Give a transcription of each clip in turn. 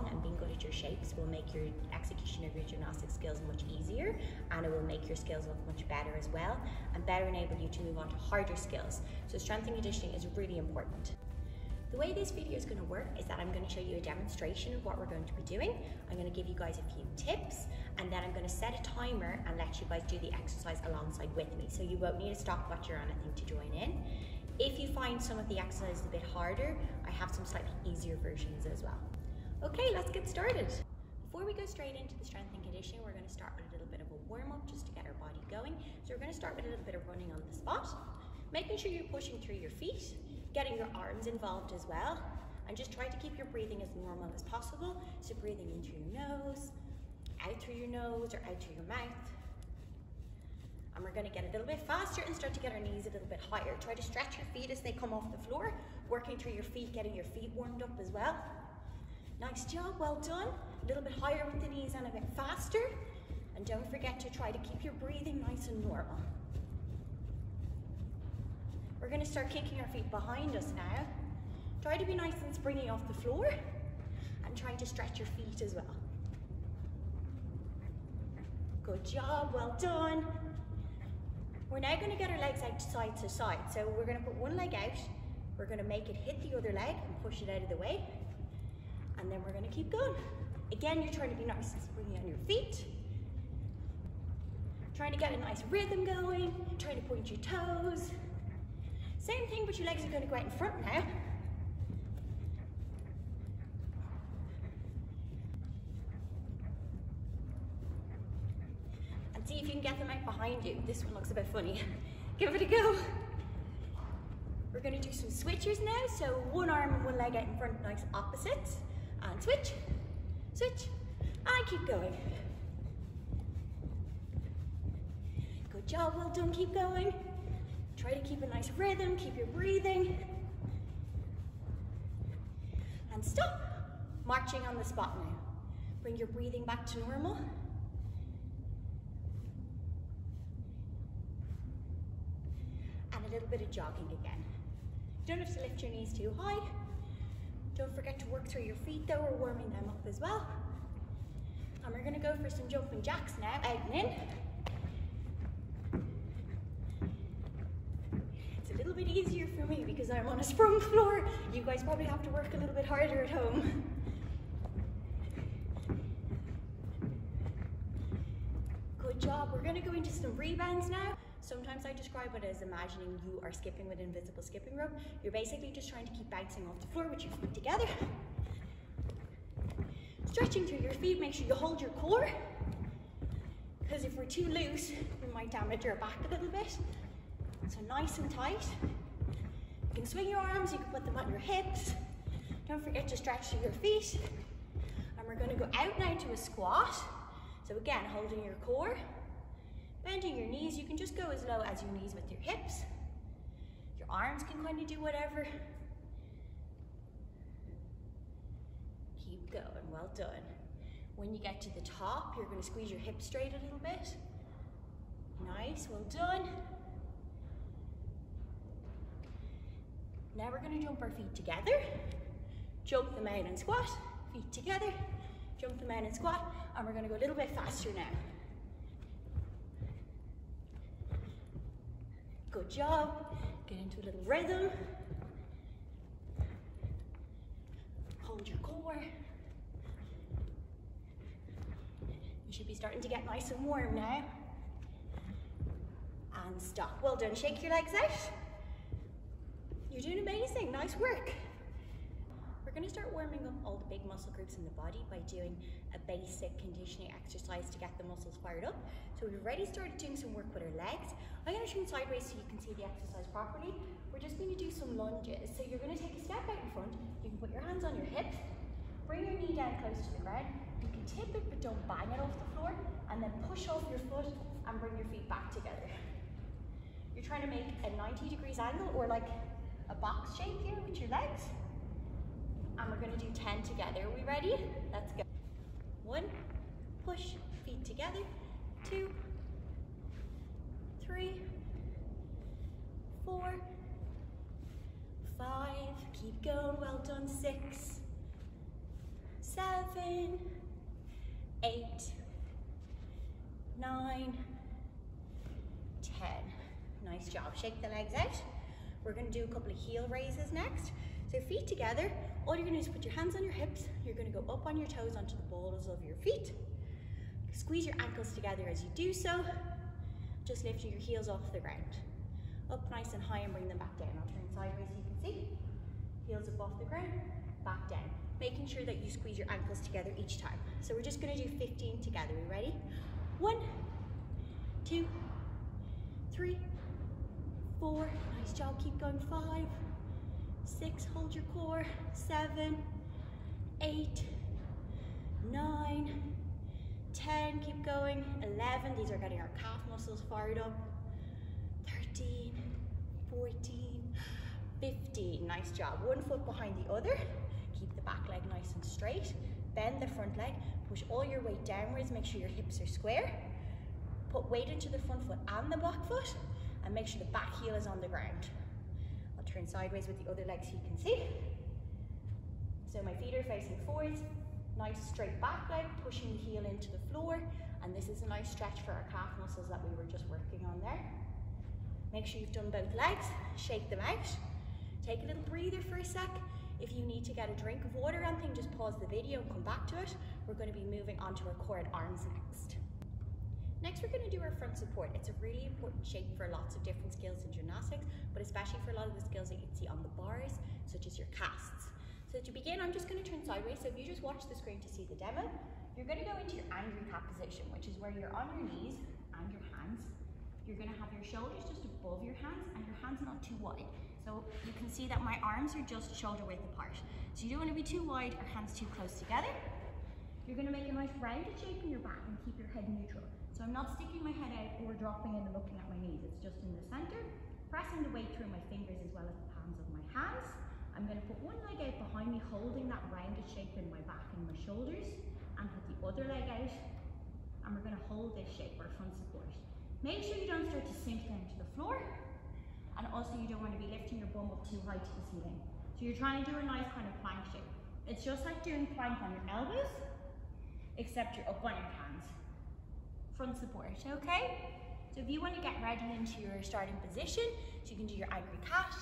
strong and being good at your shapes will make your execution of your gymnastic skills much easier, and it will make your skills look much better as well, and better enable you to move on to harder skills. So strength and conditioning is really important. The way this video is going to work is that I'm going to show you a demonstration of what we're going to be doing. I'm going to give you guys a few tips, and then I'm going to set a timer and let you guys do the exercise alongside with me. So you won't need a stopwatch or anything to join in. If you find some of the exercises a bit harder, I have some slightly easier versions as well. Okay, let's get started. Before we go straight into the strength and conditioning, we're going to start with a little bit of a warm-up just to get our body going. So we're going to start with a little bit of running on the spot, making sure you're pushing through your feet, getting your arms involved as well, and just try to keep your breathing as normal as possible. So breathing in through your nose, out through your nose, or out through your mouth. And we're going to get a little bit faster and start to get our knees a little bit higher. Try to stretch your feet as they come off the floor, working through your feet, getting your feet warmed up as well. Nice job, well done. A little bit higher with the knees and a bit faster. And don't forget to try to keep your breathing nice and normal. We're going to start kicking our feet behind us now. Try to be nice and springy off the floor, and try to stretch your feet as well. Good job, well done. We're now going to get our legs out side to side. So we're going to put one leg out, we're going to make it hit the other leg and push it out of the way, and then we're going to keep going. Again, you're trying to be nice and springy on your feet. Trying to get a nice rhythm going, trying to point your toes. Same thing, but your legs are going to go out in front now. And see if you can get them out behind you. This one looks a bit funny. Give it a go. We're going to do some switchers now. So one arm and one leg out in front, nice opposites. And switch, switch, and keep going. Good job, well done, keep going. Try to keep a nice rhythm, keep your breathing. And stop. Marching on the spot now. Bring your breathing back to normal. And a little bit of jogging again. You don't have to lift your knees too high. Don't forget to work through your feet though, we're warming them up as well. And we're going to go for some jumping jacks now, out and in. A little bit easier for me because I'm on a sprung floor. You guys probably have to work a little bit harder at home. Good job. We're going to go into some rebounds now. Sometimes I describe it as imagining you are skipping with an invisible skipping rope. You're basically just trying to keep bouncing off the floor with your feet together. Stretching through your feet, make sure you hold your core, because if we're too loose, we might damage our back a little bit. So nice and tight. You can swing your arms, you can put them on your hips. Don't forget to stretch through your feet. And we're going to go out now to a squat. So again, holding your core, bending your knees. You can just go as low as your knees with your hips. Your arms can kind of do whatever. Keep going, well done. When you get to the top, you're going to squeeze your hips straight a little bit. Nice, well done. Now we're going to jump our feet together, jump them out and squat, feet together, jump them out and squat, and we're going to go a little bit faster now. Good job. Get into a little rhythm. Hold your core. You should be starting to get nice and warm now. And stop. Well done. Shake your legs out. You're doing amazing, nice work. We're going to start warming up all the big muscle groups in the body by doing a basic conditioning exercise to get the muscles fired up. So we've already started doing some work with our legs. I'm going to turn sideways so you can see the exercise properly. We're just going to do some lunges. So you're going to take a step out in front. You can put your hands on your hips, bring your knee down close to the ground. You can tip it, but don't bang it off the floor. And then push off your foot and bring your feet back together. You're trying to make a 90 degrees angle, or like a box shape here with your legs. And we're going to do 10 together. Are we ready? Let's go. 1, push, feet together. 2, 3, 4, 5, keep going, well done. 6, 7, 8, 9, 10. Nice job. Shake the legs out. We're going to do a couple of heel raises next. So feet together. All you're going to do is put your hands on your hips. You're going to go up on your toes onto the balls of your feet. Squeeze your ankles together as you do so. Just lifting your heels off the ground. Up nice and high and bring them back down. I'll turn sideways so you can see. Heels up off the ground, back down. Making sure that you squeeze your ankles together each time. So we're just going to do 15 together. Are you ready? 1, 2, 3, 4. Nice job. Keep going. 5, 6. Hold your core. 7, 8, 9, 10. Keep going. 11. These are getting our calf muscles fired up. 13, 14, 15. Nice job. One foot behind the other. Keep the back leg nice and straight. Bend the front leg. Push all your weight downwards. Make sure your hips are square. Put weight into the front foot and the back foot. And make sure the back heel is on the ground. I'll turn sideways with the other leg so you can see. So my feet are facing forwards. Nice straight back leg. Pushing the heel into the floor. And this is a nice stretch for our calf muscles that we were just working on there. Make sure you've done both legs. Shake them out. Take a little breather for a sec. If you need to get a drink of water or anything, just pause the video and come back to it. We're going to be moving on to our core and arms next. Next, we're going to do our front support. It's a really important shape for lots of different skills in gymnastics, but especially for a lot of the skills that you can see on the bars, such as your casts. So to begin, I'm just going to turn sideways. So if you just watch the screen to see the demo, you're going to go into your angry cat position, which is where you're on your knees and your hands. You're going to have your shoulders just above your hands and your hands not too wide. So you can see that my arms are just shoulder width apart. So you don't want to be too wide or hands too close together. You're going to make a nice rounded shape in your back and keep your head neutral. So I'm not sticking my head out or dropping in and looking at my knees. It's just in the center, pressing the weight through my fingers as well as the palms of my hands. I'm going to put one leg out behind me, holding that rounded shape in my back and my shoulders, and put the other leg out. And we're going to hold this shape, our front support. Make sure you don't start to sink down to the floor. And also you don't want to be lifting your bum up too high to the ceiling. So you're trying to do a nice kind of plank shape. It's just like doing plank on your elbows, except you're up on your hands. Front support, okay? So if you want to get ready into your starting position, so you can do your angry cat,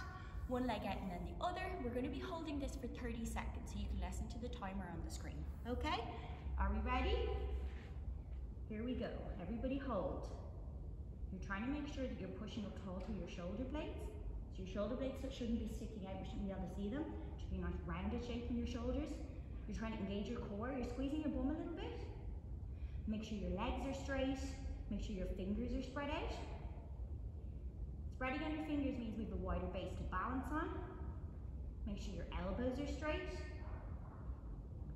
one leg out and then the other. We're going to be holding this for 30 seconds so you can listen to the timer on the screen, okay? Are we ready? Here we go. Everybody hold. You're trying to make sure that you're pushing up tall through your shoulder blades. So your shoulder blades shouldn't be sticking out, we shouldn't be able to see them. It should be a nice rounded shape in your shoulders. You're trying to engage your core. You're squeezing your bum a little bit. Make sure your legs are straight. Make sure your fingers are spread out. Spreading out your fingers means we have a wider base to balance on. Make sure your elbows are straight.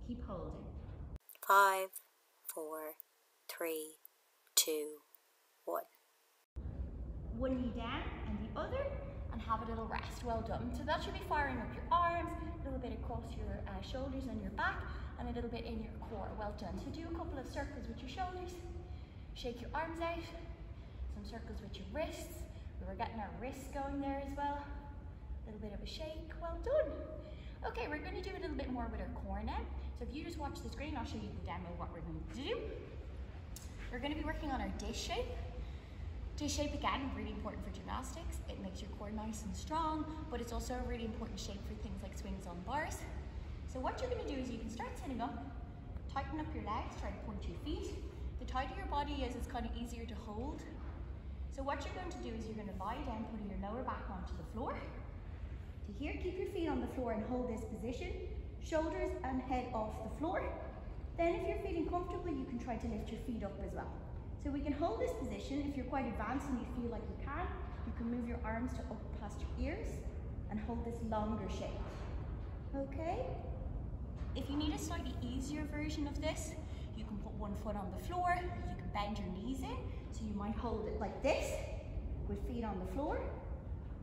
Keep holding. 5, 4, 3, 2, 1. One knee down and the other, and have a little rest. Well done. So that should be firing up your arms, a little bit across your shoulders and your back, and a little bit in your core. Well done. So do a couple of circles with your shoulders. Shake your arms out. Some circles with your wrists. We were getting our wrists going there as well. A little bit of a shake. Well done. Okay, we're going to do a little bit more with our core now. So if you just watch the screen, I'll show you the demo of what we're going to do. We're going to be working on our dish shape. Dish shape, again, really important for gymnastics. It makes your core nice and strong, but it's also a really important shape for things like swings on bars. So what you're going to do is you can start sitting up, tighten up your legs, try to point your feet. The tighter your body is, it's kind of easier to hold. So what you're going to do is you're going to lie down, putting your lower back onto the floor. To here, keep your feet on the floor and hold this position. Shoulders and head off the floor. Then if you're feeling comfortable, you can try to lift your feet up as well. So we can hold this position. If you're quite advanced and you feel like you can move your arms to up past your ears and hold this longer shape. Okay? If you need a slightly easier version of this, you can put one foot on the floor, you can bend your knees in, so you might hold it like this, with feet on the floor,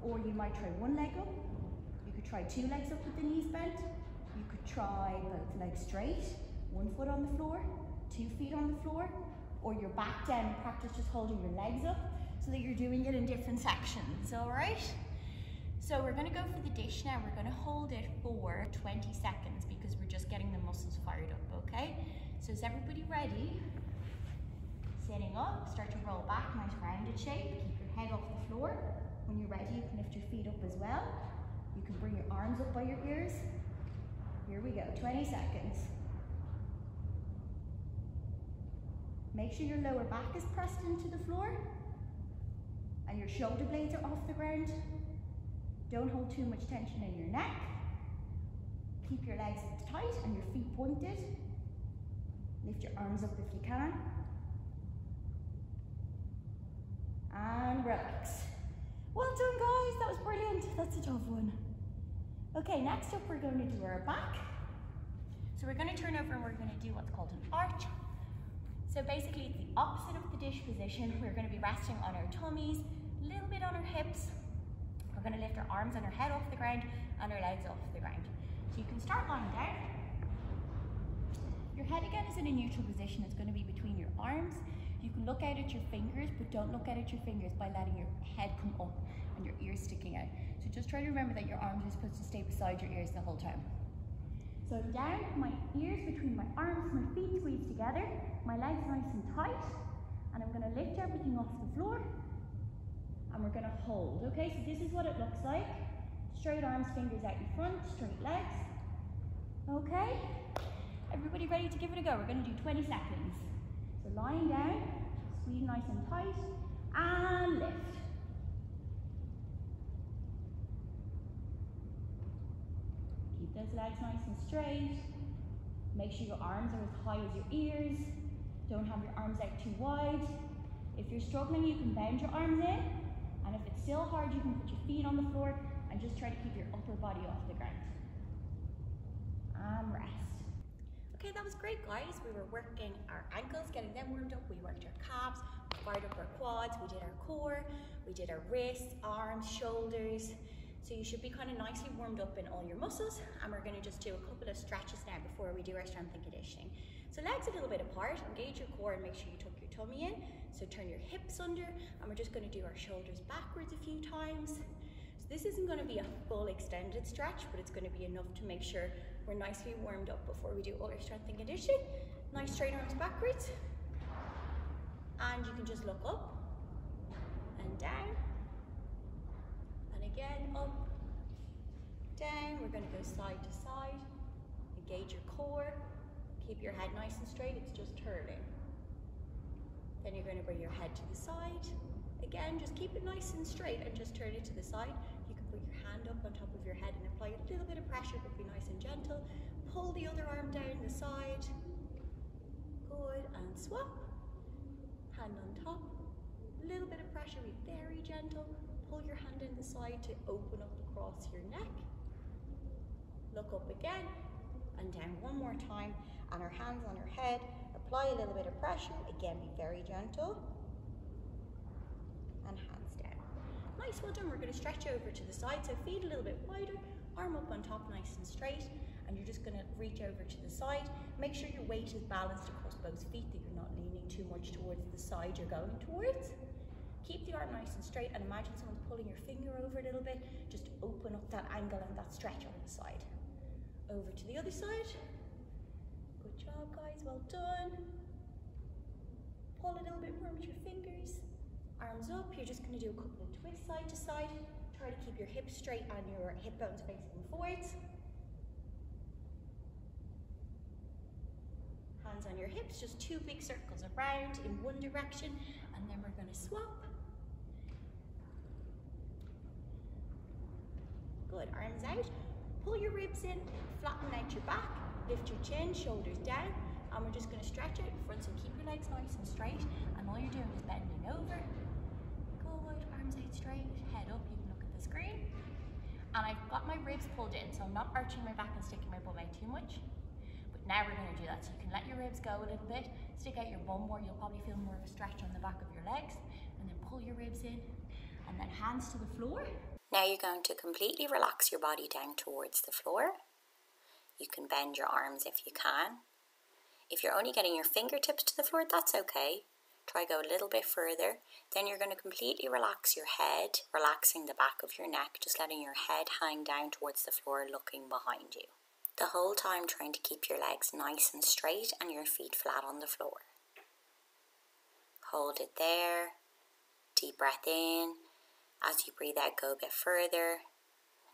or you might try one leg up. You could try two legs up with the knees bent. You could try both legs straight, one foot on the floor, 2 feet on the floor, or your back down and practice just holding your legs up so that you're doing it in different sections, all right? So we're going to go for the dish now. We're going to hold it for 20 seconds because we're just getting the muscles fired up, okay? So is everybody ready? Sitting up, start to roll back, nice rounded shape. Keep your head off the floor. When you're ready, you can lift your feet up as well. You can bring your arms up by your ears. Here we go, 20 seconds. Make sure your lower back is pressed into the floor and your shoulder blades are off the ground. Don't hold too much tension in your neck. Keep your legs tight and your feet pointed. Lift your arms up if you can. And relax. Well done, guys, that was brilliant. That's a tough one. Okay, next up we're going to do our back. So we're going to turn over and we're going to do what's called an arch. So basically it's the opposite of the dish position. We're going to be resting on our tummies, a little bit on our hips. We're going to lift our arms and our head off the ground and our legs off the ground. So you can start lying down. Your head again is in a neutral position. It's going to be between your arms. You can look out at your fingers, but don't look out at your fingers by letting your head come up and your ears sticking out. So just try to remember that your arms are supposed to stay beside your ears the whole time. So down, my ears between my arms, my feet squeezed together, my legs nice and tight, and I'm going to lift everything off the floor, and we're going to hold. Okay, so this is what it looks like. Straight arms, fingers out in front, straight legs. Okay, everybody ready to give it a go? We're going to do 20 seconds. So lying down, squeeze nice and tight, and lift. Keep those legs nice and straight. Make sure your arms are as high as your ears. Don't have your arms out too wide. If you're struggling, you can bend your arms in. And if it's still hard, you can put your feet on the floor and just try to keep your upper body off the ground. And rest. Okay, that was great, guys. We were working our ankles, getting them warmed up. We worked our calves, we fired up our quads, we did our core, we did our wrists, arms, shoulders. So you should be kind of nicely warmed up in all your muscles. And we're going to just do a couple of stretches now before we do our strength and conditioning. So legs a little bit apart, engage your core and make sure you tuck your tummy in. So turn your hips under, and we're just going to do our shoulders backwards a few times. So this isn't going to be a full extended stretch, but it's going to be enough to make sure we're nicely warmed up before we do all our strength and conditioning. Nice straight arms backwards. And you can just look up and down. And again, up, down. We're going to go side to side. Engage your core. Keep your head nice and straight. It's just turning. Then you're going to bring your head to the side. Again, just keep it nice and straight and just turn it to the side. You can put your hand up on top of your head and apply a little bit of pressure, but be nice and gentle. Pull the other arm down the side. Good, and swap. Hand on top. A little bit of pressure, be very gentle. Pull your hand in the side to open up across your neck. Look up again and down one more time. And our hands on our head. Apply a little bit of pressure. Again, be very gentle. And hands down. Nice, well done. We're going to stretch over to the side, so feet a little bit wider, arm up on top nice and straight, and you're just going to reach over to the side. Make sure your weight is balanced across both feet, that you're not leaning too much towards the side you're going towards. Keep the arm nice and straight, and imagine someone's pulling your finger over a little bit. Just open up that angle and that stretch on the side. Over to the other side. Good job, guys, well done. Pull a little bit more with your fingers. Arms up, you're just going to do a couple of twists side to side. Try to keep your hips straight and your hip bones facing forwards. Hands on your hips, just two big circles around in one direction, and then we're going to swap. Good, arms out. Pull your ribs in, flatten out your back, lift your chin, shoulders down, and we're just going to stretch out in front, so keep your legs nice and straight, and all you're doing is bending over. Good, arms out straight, head up, you can look at the screen. And I've got my ribs pulled in, so I'm not arching my back and sticking my bum out too much. But now we're going to do that, so you can let your ribs go a little bit, stick out your bum more, you'll probably feel more of a stretch on the back of your legs, and then pull your ribs in, and then hands to the floor. Now you're going to completely relax your body down towards the floor. You can bend your arms if you can. If you're only getting your fingertips to the floor, that's okay. Try go a little bit further. Then you're going to completely relax your head, relaxing the back of your neck, just letting your head hang down towards the floor, looking behind you. The whole time trying to keep your legs nice and straight and your feet flat on the floor. Hold it there. Deep breath in. As you breathe out, go a bit further.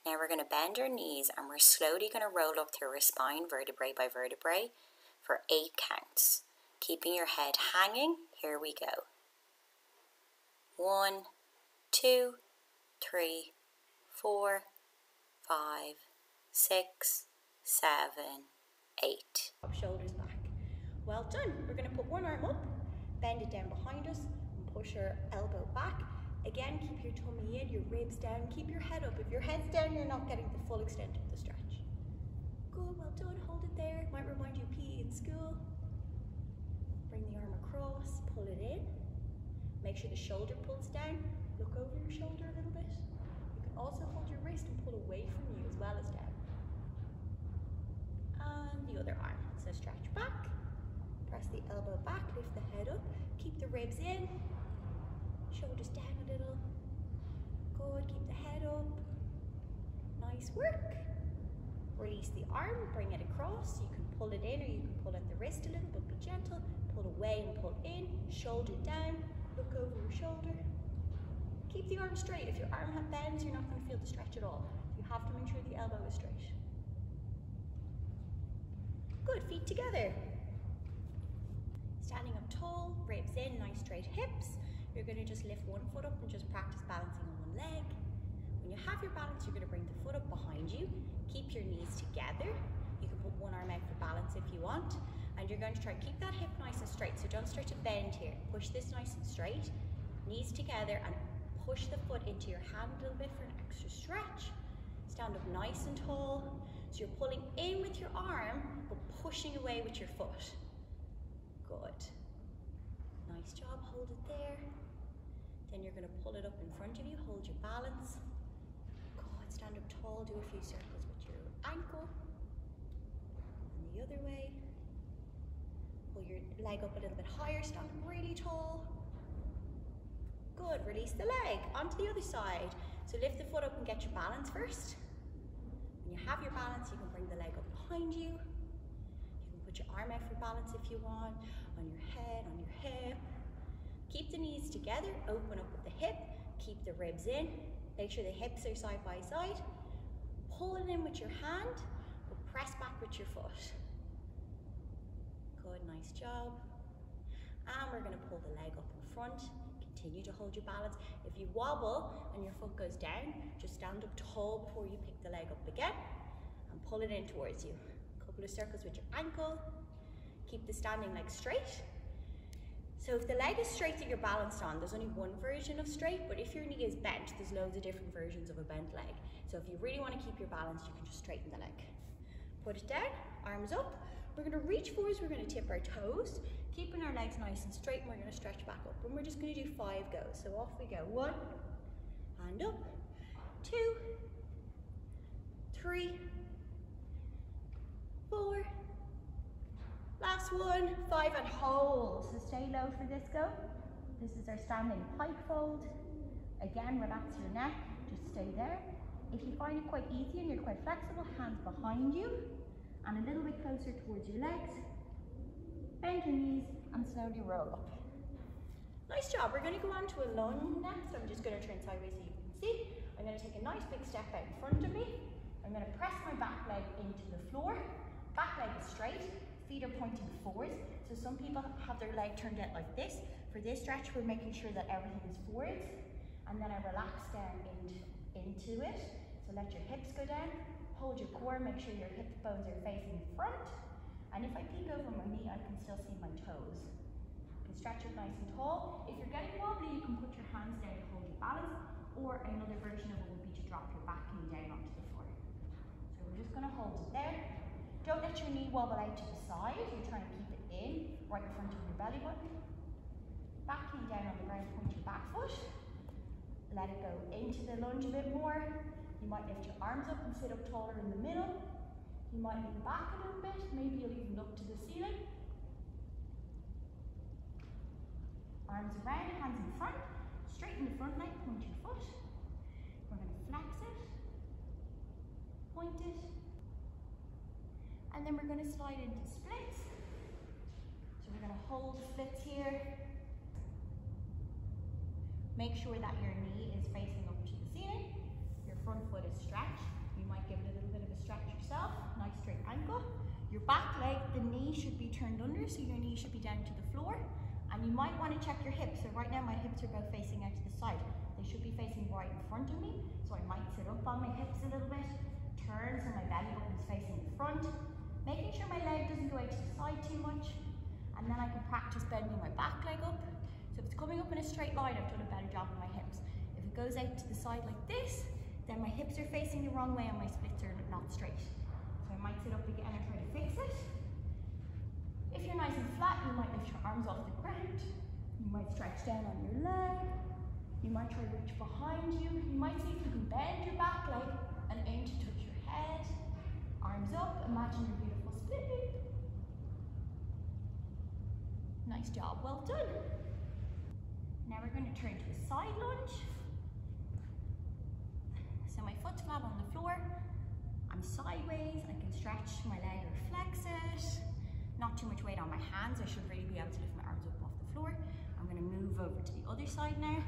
Now we're going to bend our knees and we're slowly going to roll up through our spine, vertebrae by vertebrae, for 8 counts. Keeping your head hanging, here we go. 1, 2, 3, 4, 5, 6, 7, 8. Up, shoulders back. Well done. We're going to put one arm up, bend it down behind us, and push our elbow back. Again, keep your tummy in, your ribs down, keep your head up. If your head's down, you're not getting the full extent of the stretch. Good, well done. Hold it there. Might remind you of PE in school. Bring the arm across, pull it in. Make sure the shoulder pulls down. Look over your shoulder a little bit. You can also hold your wrist and pull away from you as well as down. And the other arm. So stretch back. Press the elbow back, lift the head up. Keep the ribs in. Shoulders down a little. Good, keep the head up. Nice work. Release the arm, bring it across. You can pull it in or you can pull at the wrist a little, but be gentle. Pull away and pull in, shoulder down, look over your shoulder. Keep the arm straight. If your arm bends, you're not going to feel the stretch at all. You have to make sure the elbow is straight. Good, feet together. Standing up tall, ribs in, nice straight hips. You're going to just lift one foot up and just practice balancing on one leg. When you have your balance, you're going to bring the foot up behind you. Keep your knees together. You can put one arm out for balance if you want. And you're going to try to keep that hip nice and straight. So don't start to bend here. Push this nice and straight. Knees together and push the foot into your hand a little bit for an extra stretch. Stand up nice and tall. So you're pulling in with your arm, but pushing away with your foot. Good. Nice job, hold it there. Then you're going to pull it up in front of you, hold your balance. Good, stand up tall, do a few circles with your ankle. And the other way. Pull your leg up a little bit higher, stand up really tall. Good, release the leg, onto the other side. So lift the foot up and get your balance first. When you have your balance, you can bring the leg up behind you. You can put your arm out for balance if you want, on your head, on your hip. Keep the knees together, open up with the hip, keep the ribs in, make sure the hips are side by side. Pull it in with your hand, but press back with your foot. Good, nice job. And we're going to pull the leg up in front. Continue to hold your balance. If you wobble and your foot goes down, just stand up tall before you pick the leg up again and pull it in towards you. A couple of circles with your ankle. Keep the standing leg straight. So if the leg is straight that you're balanced on, there's only one version of straight, but if your knee is bent, there's loads of different versions of a bent leg. So if you really want to keep your balance, you can just straighten the leg. Put it down, arms up. We're going to reach forwards, we're going to tip our toes, keeping our legs nice and straight, and we're going to stretch back up. And we're just going to do 5 goes. So off we go. 1, hand up, 2, 3, 4, last one, 5, and hold. So stay low for this go. This is our standing pike fold. Again, relax your neck, just stay there. If you find it quite easy and you're quite flexible, hands behind you and a little bit closer towards your legs. Bend your knees and slowly roll up. Nice job. We're going to go on to a lunge next. I'm just going to turn sideways so you can see. I'm going to take a nice big step out in front of me. I'm going to press my back leg into the floor. Back leg is straight. Feet are pointing forwards. So some people have their leg turned out like this. For this stretch, we're making sure that everything is forwards. And then I relax down into it. So let your hips go down. Hold your core, make sure your hip bones are facing front. And if I peek over my knee, I can still see my toes. You can stretch it nice and tall. If you're getting wobbly, you can put your hands down to hold your balance, or another version of it would be to drop your back knee down onto the floor. So we're just gonna hold it there. Don't let your knee wobble out to the side. You're trying to keep it in, right in front of your belly button. Back knee down on the ground, point your back foot. Let it go into the lunge a bit more. You might lift your arms up and sit up taller in the middle. You might lean back a little bit. Maybe you'll even look to the ceiling. Arms around, hands in front, straighten the front leg, point your foot. We're going to flex it, point it, and then we're going to slide into splits. So we're going to hold splits here. Make sure that your knee is facing up to the ceiling. Your front foot is stretched. You might give it a little bit of a stretch yourself. Nice straight ankle. Your back leg, the knee should be turned under, so your knee should be down to the floor. And you might want to check your hips. So right now my hips are both facing out to the side. They should be facing right in front of me. So I might sit up on my hips a little bit, turn so my belly button is facing the front, making sure my leg doesn't go out to the side too much. And then I can practice bending my back leg up. So if it's coming up in a straight line, I've done a better job with my hips. If it goes out to the side like this, then my hips are facing the wrong way and my splits are not straight. So I might sit up again and try to fix it. If you're nice and flat, you might lift your arms off the ground. You might stretch down on your leg. You might try to reach behind you. You might see if you can bend your back leg and aim to touch your head. Arms up, imagine your beautiful split leap. Nice job, well done. Now we're going to turn to a side lunge. So my foot's flat on the floor. I'm sideways, I can stretch my leg or flex it. Not too much weight on my hands. I should really be able to lift my arms up off the floor. I'm going to move over to the other side now.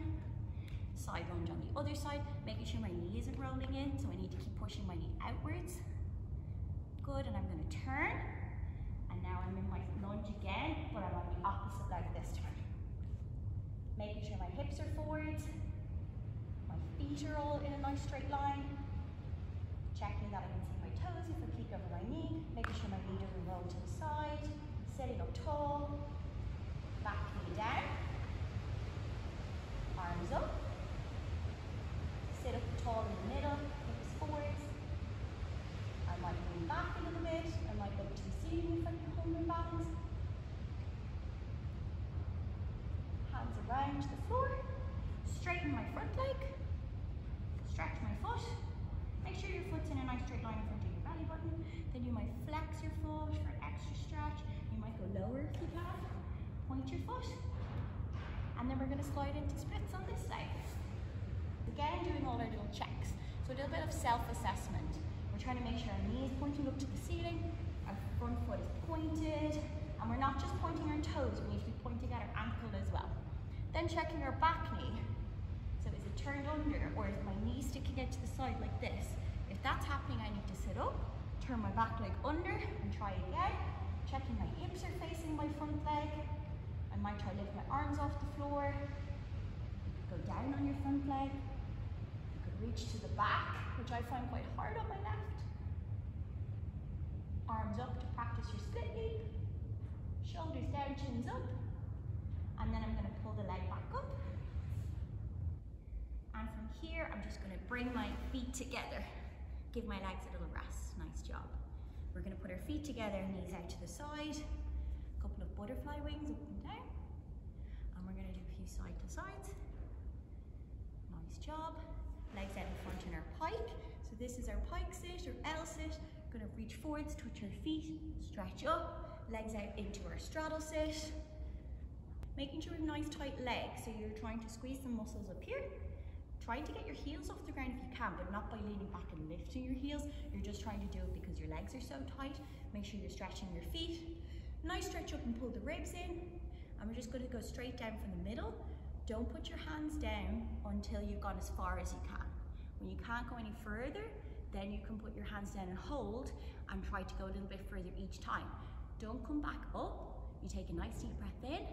Side lunge on the other side, making sure my knee isn't rolling in, so I need to keep pushing my knee outwards. Good, and I'm going to turn. And now I'm in my lunge again, but I'm on the opposite leg this time. Making sure my hips are forward, my feet are all in a nice straight line. Checking that I can see my toes if I peek over my knee, making sure my knee doesn't roll to the side, sitting up tall, back knee down, arms up, sit up tall in the middle, hips forwards. I might lean back a little bit, I might go to the ceiling if I can hold my balance. Hands around the floor, straighten my front leg, stretch my foot. Make sure your foot's in a nice straight line in front of your belly button. Then you might flex your foot for an extra stretch. You might go lower if you can. Point your foot. And then we're going to slide into splits on this side. Again, doing all our little checks. So a little bit of self-assessment. We're trying to make sure our knee is pointing up to the ceiling, our front foot is pointed, and we're not just pointing our toes, we need to be pointing at our ankle as well. Then checking our back knee. So is it turned under, or is my knee sticking out to the side like this? If that's happening, I need to sit up, turn my back leg under, and try again. Checking my hips are facing my front leg. I might try to lift my arms off the floor. You could go down on your front leg. You could reach to the back, which I find quite hard on my left. Arms up to practice your split leap. Shoulders down, chins up. And then I'm going to pull the leg back up. And from here, I'm just going to bring my feet together. Give my legs a little rest. Nice job. We're going to put our feet together, knees out to the side. A couple of butterfly wings up and down. And we're going to do a few side to sides. Nice job. Legs out in front in our pike. So this is our pike sit or L sit. Going to reach forwards, touch our feet, stretch up. Legs out into our straddle sit. Making sure we have nice tight legs. So you're trying to squeeze the muscles up here. Trying to get your heels off the ground if you can, but not by leaning back and lifting your heels. You're just trying to do it because your legs are so tight. Make sure you're stretching your feet. Nice stretch up and pull the ribs in. And we're just going to go straight down from the middle. Don't put your hands down until you've gone as far as you can. When you can't go any further, then you can put your hands down and hold and try to go a little bit further each time. Don't come back up. You take a nice deep breath in.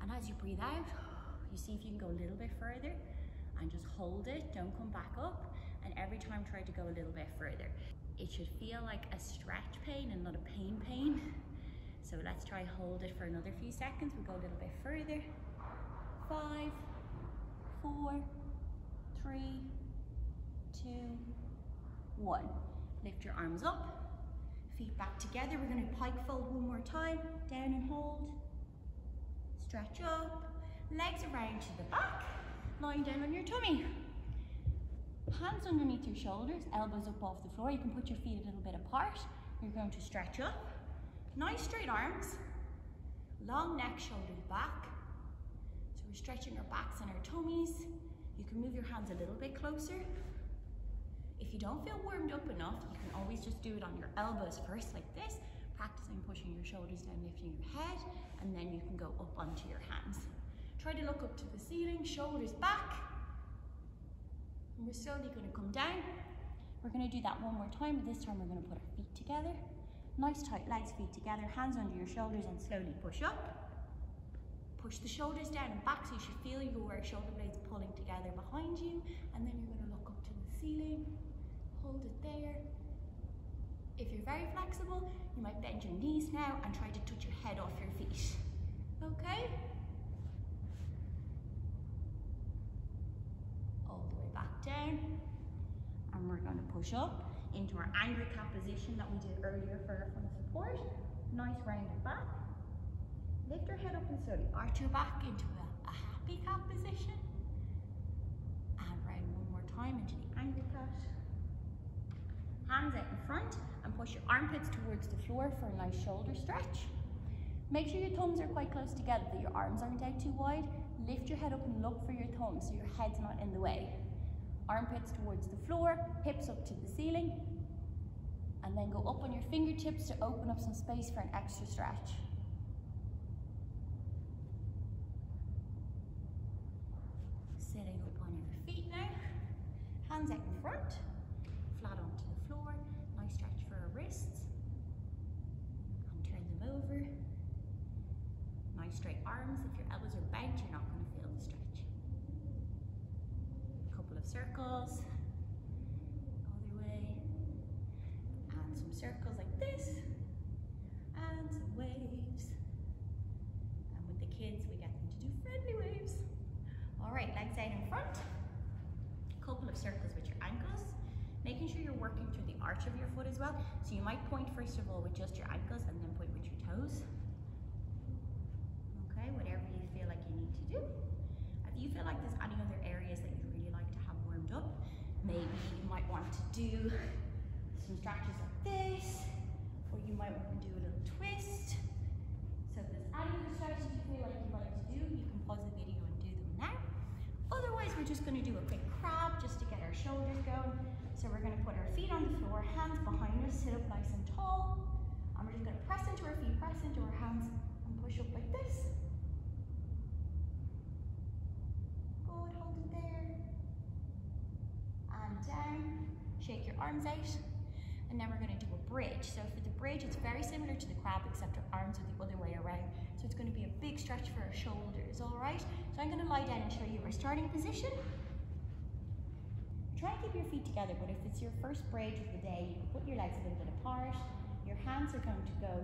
And as you breathe out, you see if you can go a little bit further. And just hold it, don't come back up, and every time try to go a little bit further. It should feel like a stretch pain and not a pain. So let's try hold it for another few seconds. We'll go a little bit further. 5, 4, 3, 2, 1. Lift your arms up, feet back together. We're going to pike fold one more time. Down and hold. Stretch up, legs around to the back. Lying down on your tummy. Hands underneath your shoulders, elbows up off the floor. You can put your feet a little bit apart. You're going to stretch up. Nice straight arms. Long neck, shoulders back. we're stretching our backs and our tummies. You can move your hands a little bit closer. If you don't feel warmed up enough, you can always just do it on your elbows first, like this, practicing pushing your shoulders down, lifting your head, and then you can go up onto your hands. Try to look up to the ceiling, shoulders back. And we're slowly going to come down. We're going to do that one more time, but this time we're going to put our feet together. Nice tight legs, feet together, hands under your shoulders, and slowly push up. Push the shoulders down and back so you should feel your shoulder blades pulling together behind you, and then you're going to look up to the ceiling, hold it there. If you're very flexible, you might bend your knees now and try to touch your head off your feet. Okay? All the way back down, and we're going to push up into our angry cat position that we did earlier for our front support. Nice rounded back. Lift your head up and slowly arch your back into a happy cat position. And round one more time into the angry cat. Hands out in front and push your armpits towards the floor for a nice shoulder stretch. Make sure your thumbs are quite close together, that your arms aren't out too wide. Lift your head up and look for your thumbs so your head's not in the way. Armpits towards the floor, hips up to the ceiling. And then go up on your fingertips to open up some space for an extra stretch. Sitting up on your feet now. Hands out in front, flat onto the floor. Nice stretch for our wrists. And turn them over. Nice straight arms. If your elbows are bent, you're not going to feel the stretch. A couple of circles. Other way. And some circles like this. And some waves. And with the kids, we get them to do friendly waves. All right, legs out in front. A couple of circles with your ankles. Making sure you're working through the arch of your foot as well. So you might point first of all with just your ankles and then point with your toes. Okay, whatever you feel like you need to do. If you feel like there's any other areas that you'd really like to have warmed up, maybe you might want to do some stretches like this, or you might want to do a little twist. So if there's any other stretches you feel like you'd like to do, you can pause the video and do them now. Otherwise, we're just going to do a quick crab just to get our shoulders going. So we're going to put our feet on the floor, hands behind us, sit up nice and tall. And we're just going to press into our feet, press into our hands, and push up like this. Good, hold it there. And down. Shake your arms out. And then we're going to do a bridge. So for the bridge, it's very similar to the crab, except our arms are the other way around. So it's going to be a big stretch for our shoulders, all right? So I'm going to lie down and show you our starting position. Try and keep your feet together, but if it's your first bridge of the day, you can put your legs a little bit apart. Your hands are going to go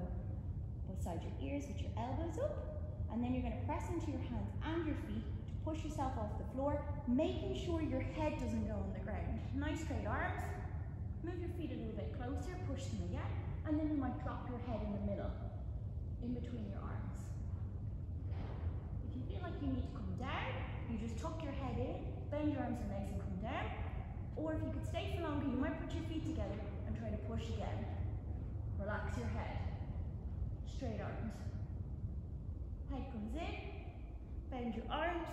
beside your ears with your elbows up. And then you're going to press into your hands and your feet to push yourself off the floor, making sure your head doesn't go on the ground. Nice straight arms. Move your feet a little bit closer, push them again, and then you might drop your head in the middle, in between your arms. If you feel like you need to come down, you just tuck your head in, bend your arms and legs and come down. Or if you could stay for longer, you might put your feet together and try to push again. Relax your head. Straight arms. Head comes in, bend your arms,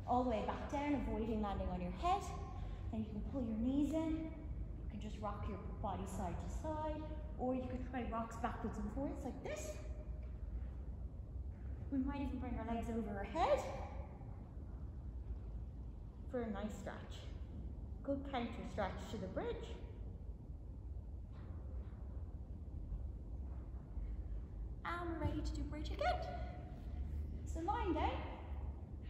all the way back down, avoiding landing on your head. Then you can pull your knees in. You can just rock your body side to side, or you could try rocks backwards and forwards like this. We might even bring our legs over our head for a nice stretch. Good counter stretch to the bridge. And we're ready to do bridge again. So lying down,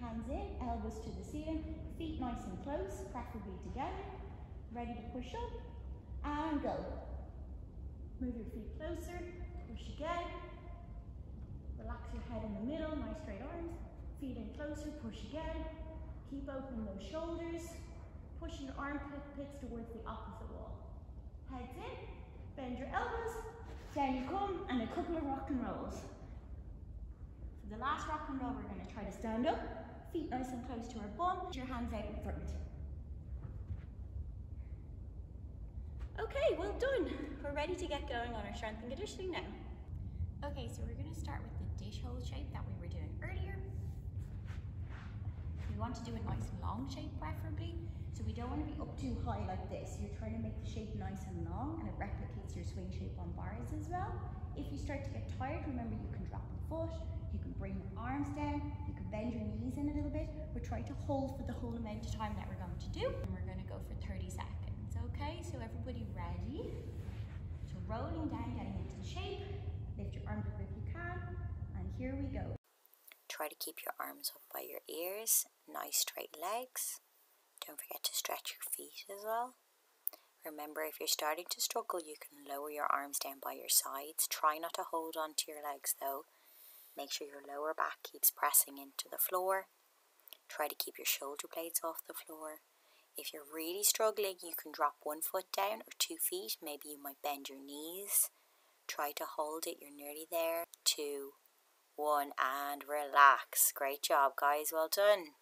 hands in, elbows to the ceiling, feet nice and close, preferably together. Ready to push up and go. Move your feet closer, push again. Relax your head in the middle, nice straight arms. Feet in closer, push again. Keep opening those shoulders. Push your armpits towards the opposite wall. Heads in, bend your elbows, down you come, and a couple of rock and rolls. For the last rock and roll, we're going to try to stand up, feet nice and close to our bum, your hands out in front. Okay, well done. We're ready to get going on our strength and conditioning now. Okay, so we're going to start with the dish hole shape that we were doing earlier. want to do a nice long shape preferably. So we don't want to be up too high like this. You're trying to make the shape nice and long, and it replicates your swing shape on bars as well. If you start to get tired, remember you can drop the foot, you can bring your arms down, you can bend your knees in a little bit. We're trying to hold for the whole amount of time that we're going to do. And we're going to go for 30 seconds, okay? So everybody ready? So rolling down, getting into the shape. Lift your arms up if you can, and here we go. Try to keep your arms up by your ears, nice straight legs. Don't forget to stretch your feet as well. Remember, if you're starting to struggle, you can lower your arms down by your sides. Try not to hold on to your legs though. Make sure your lower back keeps pressing into the floor. Try to keep your shoulder blades off the floor. If you're really struggling, you can drop 1 foot down or 2 feet. Maybe you might bend your knees. Try to hold it. You're nearly there. 2, 1, and relax. Great job, guys. Well done.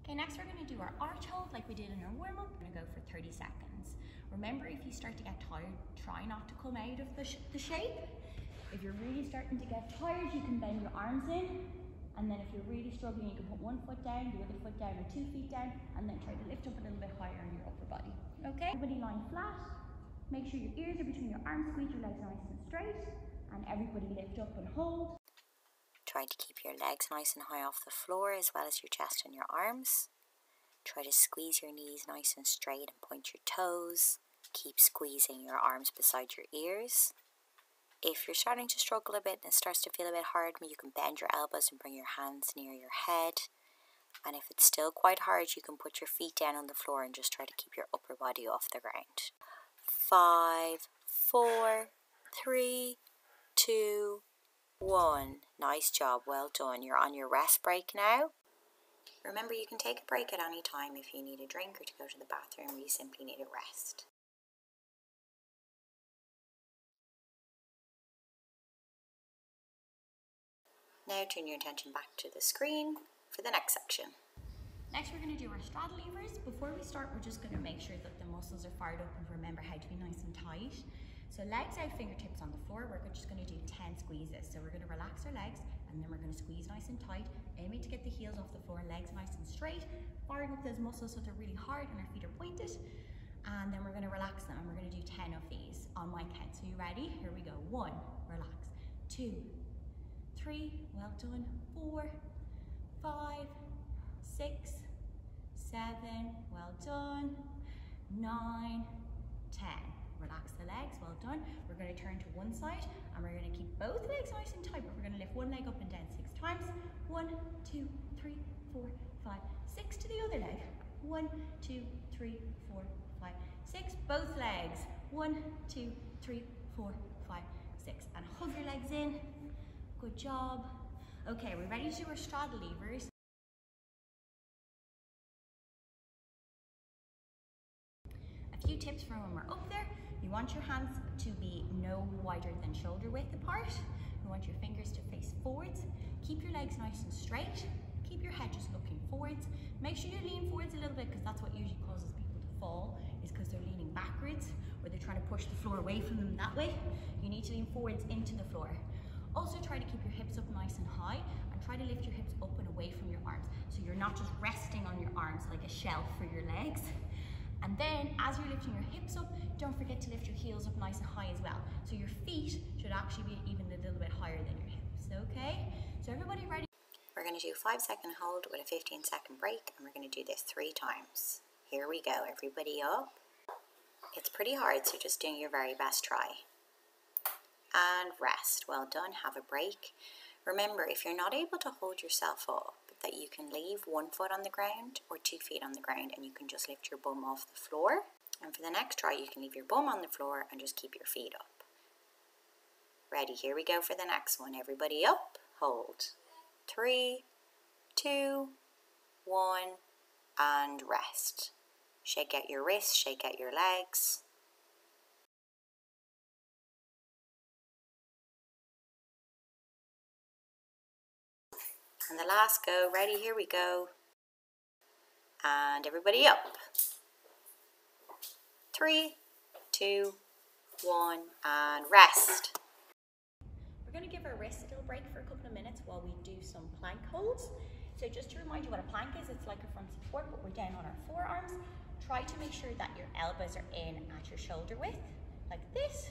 Okay, next we're going to do our arch hold like we did in our warm-up. We're going to go for 30 seconds. Remember, if you start to get tired, try not to come out of the shape. If you're really starting to get tired, you can bend your arms in. And then if you're really struggling, you can put 1 foot down, the other foot down, or 2 feet down, and then try to lift up a little bit higher on your upper body. Okay? Everybody lying flat. Make sure your ears are between your arms, squeeze your legs nice and straight. And everybody lift up and hold. Try to keep your legs nice and high off the floor as well as your chest and your arms. Try to squeeze your knees nice and straight and point your toes. Keep squeezing your arms beside your ears. If you're starting to struggle a bit and it starts to feel a bit hard, you can bend your elbows and bring your hands near your head. And if it's still quite hard, you can put your feet down on the floor and just try to keep your upper body off the ground. 5, 4, 3, 2, 1. Nice job, well done. You're on your rest break now. Remember, you can take a break at any time if you need a drink or to go to the bathroom or you simply need a rest. Now turn your attention back to the screen for the next section. Next we're going to do our straddle levers. Before we start, we're just going to make sure that the muscles are fired up and remember how to be nice and tight. So legs out, fingertips on the floor. We're just going to do 10 squeezes. So we're going to relax our legs and then we're going to squeeze nice and tight, aiming to get the heels off the floor, legs nice and straight, firing up those muscles so they're really hard and our feet are pointed. And then we're going to relax them and we're going to do 10 of these on my count. So you ready? Here we go. 1, relax. 2, 3, well done. 4, 5, 6, 7, well done. 9, 10. Relax the legs, well done. We're going to turn to one side and we're going to keep both legs nice and tight, but we're going to lift one leg up and down 6 times. 1, 2, 3, 4, 5, 6 to the other leg. 1, 2, 3, 4, 5, 6. Both legs. 1, 2, 3, 4, 5, 6. And hug your legs in. Good job. Okay, we're ready to do our straddle levers. A few tips for when we're up there. You want your hands to be no wider than shoulder width apart. You want your fingers to face forwards. Keep your legs nice and straight. Keep your head just looking forwards. Make sure you lean forwards a little bit because that's what usually causes people to fall, is because they're leaning backwards or they're trying to push the floor away from them that way. You need to lean forwards into the floor. Also try to keep your hips up nice and high and try to lift your hips up and away from your arms. So you're not just resting on your arms like a shelf for your legs. And then as you're lifting your hips up, don't forget to lift your heels up nice and high as well. So your feet should actually be even a little bit higher than your hips, okay? So everybody ready? We're going to do a 5-second hold with a 15-second break, and we're going to do this 3 times. Here we go, everybody up. It's pretty hard, so just doing your very best try. And rest. Well done, have a break. Remember, if you're not able to hold yourself up, that you can leave 1 foot on the ground or 2 feet on the ground and you can just lift your bum off the floor. And for the next try, you can leave your bum on the floor and just keep your feet up. Ready, here we go for the next one. Everybody up, hold. 3, 2, 1, and rest. Shake out your wrists, shake out your legs. And the last go, ready, here we go. And everybody up. 3, 2, 1, and rest. We're going to give our wrists a little break for a couple of minutes while we do some plank holds. So just to remind you what a plank is, it's like a front support, but we're down on our forearms. Try to make sure that your elbows are in at your shoulder width, like this,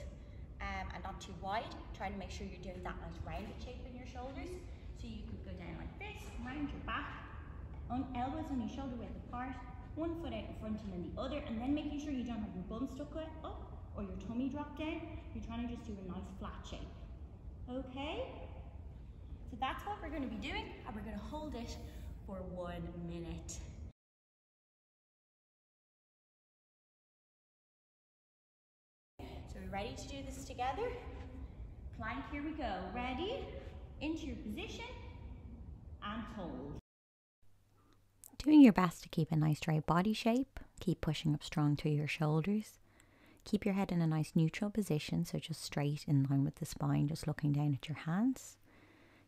and not too wide. Try to make sure you're doing that nice rounded shape in your shoulders. So you could go down like this, round your back, elbows on your shoulder width apart, one foot out in front and then the other, and then making sure you don't have your bum stuck up or your tummy drop down. You're trying to just do a nice flat shape. Okay? So that's what we're going to be doing, and we're going to hold it for 1 minute. So we're ready to do this together? Plank, here we go. Ready? Into your position and hold. Doing your best to keep a nice straight body shape. Keep pushing up strong through your shoulders. Keep your head in a nice neutral position, so just straight in line with the spine, just looking down at your hands.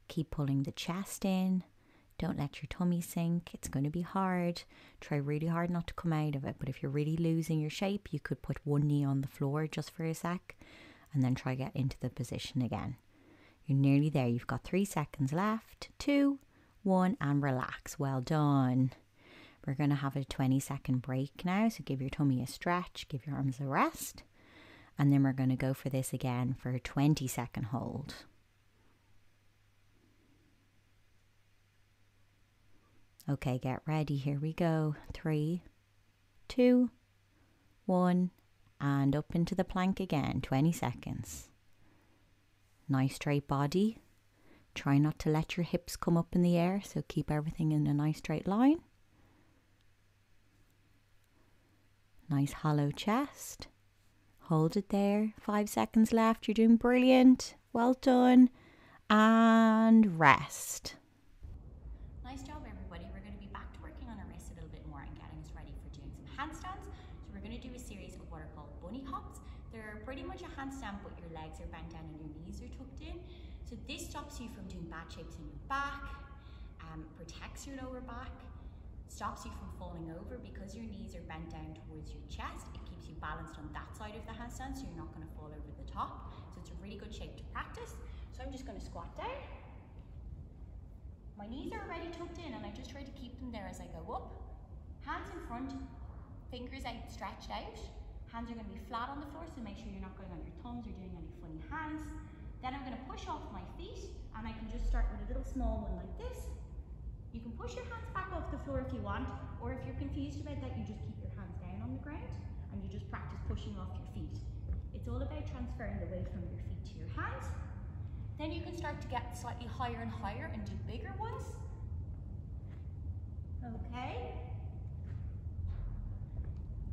Keep pulling the chest in. Don't let your tummy sink. It's going to be hard. Try really hard not to come out of it, but if you're really losing your shape, you could put one knee on the floor just for a sec and then try get into the position again. You're nearly there. You've got 3 seconds left. 2, 1, and relax. Well done. We're going to have a 20-second break now, so give your tummy a stretch, give your arms a rest, and then we're going to go for this again for a 20-second hold. Okay, get ready. Here we go. 3, 2, 1, and up into the plank again. 20 seconds. Nice straight body. Try not to let your hips come up in the air, so keep everything in a nice straight line. Nice hollow chest. Hold it there. 5 seconds left. You're doing brilliant. Well done. And rest. Nice job, everybody. We're going to be back to working on our wrists a little bit more and getting us ready for doing some handstands. So we're going to do a series of what are called bunny hops. They're pretty much a handstand, but your legs are bent down and your knees are tucked in. So this stops you from doing bad shapes in your back, protects your lower back, stops you from falling over because your knees are bent down towards your chest. It keeps you balanced on that side of the handstand, so you're not going to fall over the top. So it's a really good shape to practice. So I'm just going to squat down. My knees are already tucked in, and I just try to keep them there as I go up. Hands in front, fingers out, stretched out. Hands are going to be flat on the floor, so make sure you're not going on your thumbs or doing any funny hands. Then I'm going to push off my feet, and I can just start with a little small one like this. You can push your hands back off the floor if you want, or if you're confused about that, you just keep your hands down on the ground, and you just practice pushing off your feet. It's all about transferring the weight from your feet to your hands. Then you can start to get slightly higher and higher and do bigger ones. Okay.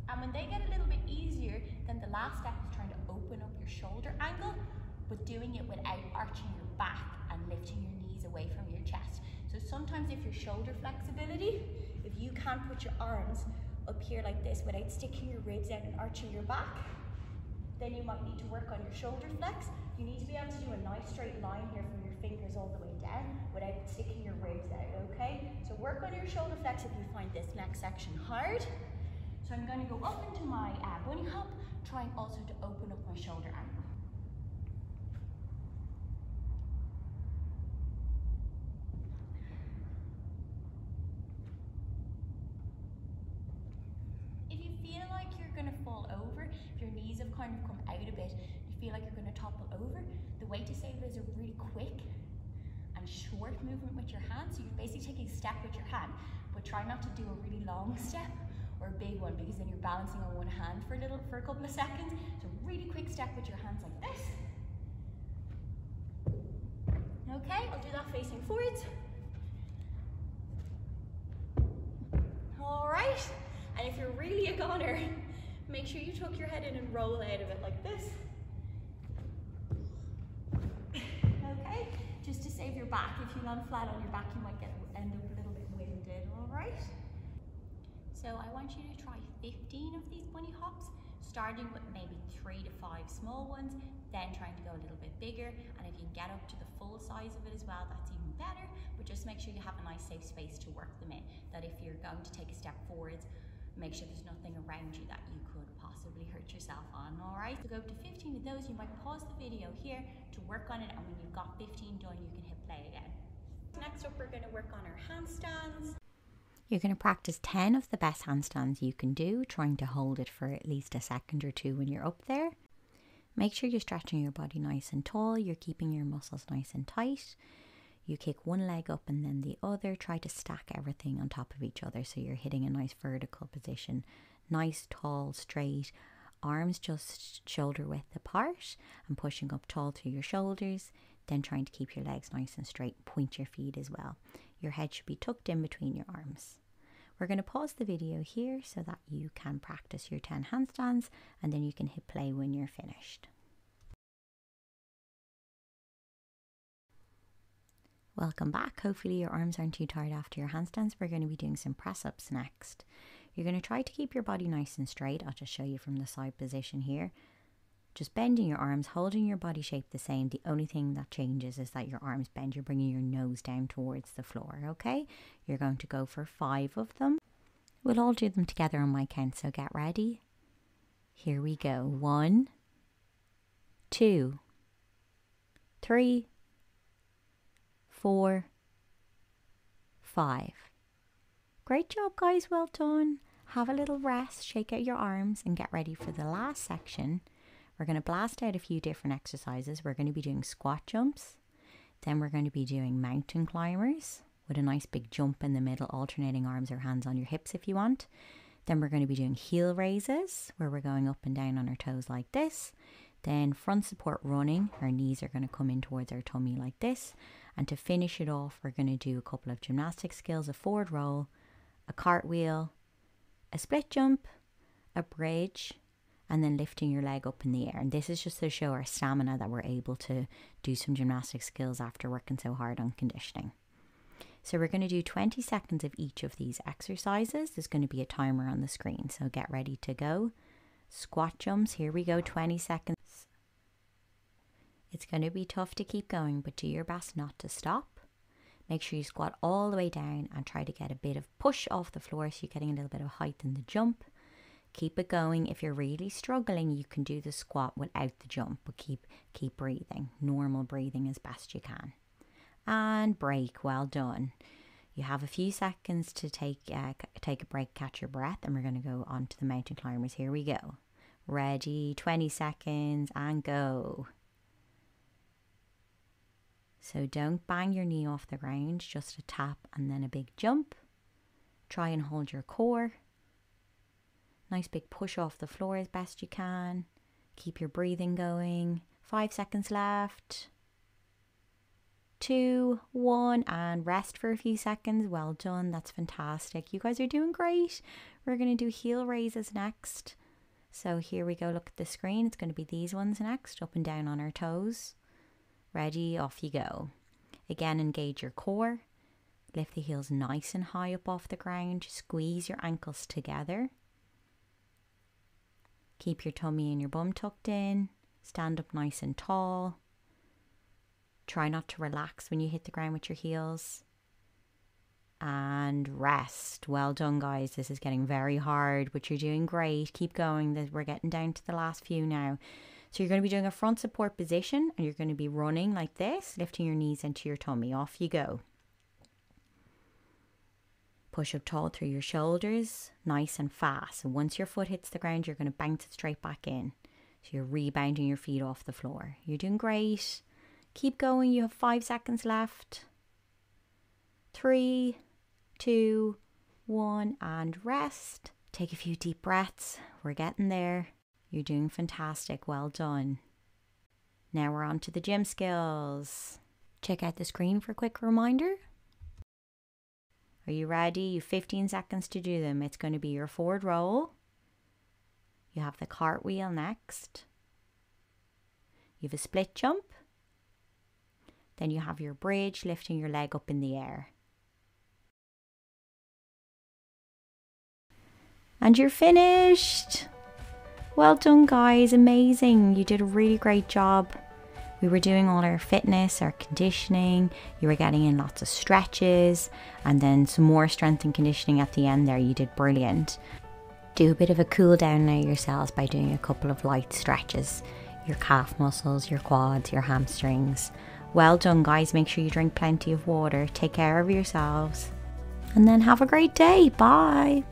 And when they get a little bit easier, then the last step is trying to open up your shoulder angle, but doing it without arching your back and lifting your knees away from your chest. So sometimes if your shoulder flexibility, if you can't put your arms up here like this without sticking your ribs out and arching your back, then you might need to work on your shoulder flex. You need to be able to do a nice straight line here from your fingers all the way down without sticking your ribs out, okay? So work on your shoulder flex if you find this next section hard. So I'm going to go up into my bunny hop, trying also to open up my shoulder angle. If you feel like you're going to fall over, if your knees have kind of come out a bit, you feel like you're going to topple over, the way to save it is a really quick and short movement with your hand. So you're basically taking a step with your hand, but try not to do a really long step or a big one, because then you're balancing on one hand for a couple of seconds. So really quick step with your hands like this. Okay, I'll do that facing forwards. All right, and if you're really a goner, make sure you tuck your head in and roll out of it like this. Okay, just to save your back. If you land flat on your back, you might end up a little bit winded, all right? So I want you to try 15 of these bunny hops, starting with maybe 3 to 5 small ones, then trying to go a little bit bigger. And if you can get up to the full size of it as well, that's even better. But just make sure you have a nice safe space to work them in. That if you're going to take a step forwards, make sure there's nothing around you that you could possibly hurt yourself on, all right? To go up to 15 of those, you might pause the video here to work on it, and when you've got 15 done, you can hit play again. Next up, we're going to work on our handstands. You're going to practice 10 of the best handstands you can do, trying to hold it for at least a second or two when you're up there. Make sure you're stretching your body nice and tall, you're keeping your muscles nice and tight. You kick one leg up and then the other. Try to stack everything on top of each other so you're hitting a nice vertical position. Nice, tall, straight. Arms just shoulder width apart and pushing up tall through your shoulders. Then trying to keep your legs nice and straight. Point your feet as well. Your head should be tucked in between your arms. We're going to pause the video here so that you can practice your 10 handstands and then you can hit play when you're finished. Welcome back. Hopefully your arms aren't too tired after your handstands. We're going to be doing some press-ups next. You're going to try to keep your body nice and straight. I'll just show you from the side position here. Just bending your arms, holding your body shape the same. The only thing that changes is that your arms bend. You're bringing your nose down towards the floor, okay? You're going to go for 5 of them. We'll all do them together on my count, so get ready. Here we go. 1, 2, 3, 4, 5. Great job, guys. Well done. Have a little rest, shake out your arms, and get ready for the last section. We're going to blast out a few different exercises. We're going to be doing squat jumps. Then we're going to be doing mountain climbers with a nice big jump in the middle, alternating arms or hands on your hips if you want. Then we're going to be doing heel raises, where we're going up and down on our toes like this. Then front support running. Our knees are going to come in towards our tummy like this. And to finish it off, we're going to do a couple of gymnastic skills, a forward roll, a cartwheel, a split jump, a bridge, and then lifting your leg up in the air. And this is just to show our stamina that we're able to do some gymnastic skills after working so hard on conditioning. So we're going to do 20 seconds of each of these exercises. There's going to be a timer on the screen, so get ready to go. Squat jumps, here we go, 20 seconds. It's going to be tough to keep going, but do your best not to stop. Make sure you squat all the way down and try to get a bit of push off the floor so you're getting a little bit of height in the jump. Keep it going. If you're really struggling, you can do the squat without the jump, but keep breathing. Normal breathing as best you can. And break. Well done. You have a few seconds to take a break, catch your breath, and we're going to go on to the mountain climbers. Here we go. Ready, 20 seconds, and go. So don't bang your knee off the ground, just a tap and then a big jump. Try and hold your core. Nice big push off the floor as best you can. Keep your breathing going. 5 seconds left. 2, 1, and rest for a few seconds. Well done. That's fantastic. You guys are doing great. We're going to do heel raises next. So here we go. Look at the screen. It's going to be these ones next. Up and down on our toes. Ready? Off you go. Again, engage your core. Lift the heels nice and high up off the ground. Squeeze your ankles together. Keep your tummy and your bum tucked in. Stand up nice and tall. Try not to relax when you hit the ground with your heels. And rest. Well done, guys. This is getting very hard, but you're doing great. Keep going. We're getting down to the last few now. So you're going to be doing a front support position, and you're going to be running like this, lifting your knees into your tummy. Off you go. Push up tall through your shoulders, nice and fast. And once your foot hits the ground, you're going to bounce it straight back in. So you're rebounding your feet off the floor. You're doing great. Keep going. You have 5 seconds left. 3, 2, 1, and rest. Take a few deep breaths. We're getting there. You're doing fantastic. Well done. Now we're on to the gym skills. Check out the screen for a quick reminder. Are you ready? You have 15 seconds to do them. It's going to be your forward roll. You have the cartwheel next. You have a split jump. Then you have your bridge, lifting your leg up in the air. And you're finished. Well done, guys. Amazing. You did a really great job. We were doing all our fitness, our conditioning. You were getting in lots of stretches and then some more strength and conditioning at the end there. You did brilliant. Do a bit of a cool down now yourselves by doing a couple of light stretches. Your calf muscles, your quads, your hamstrings. Well done, guys. Make sure you drink plenty of water. Take care of yourselves. And then have a great day. Bye.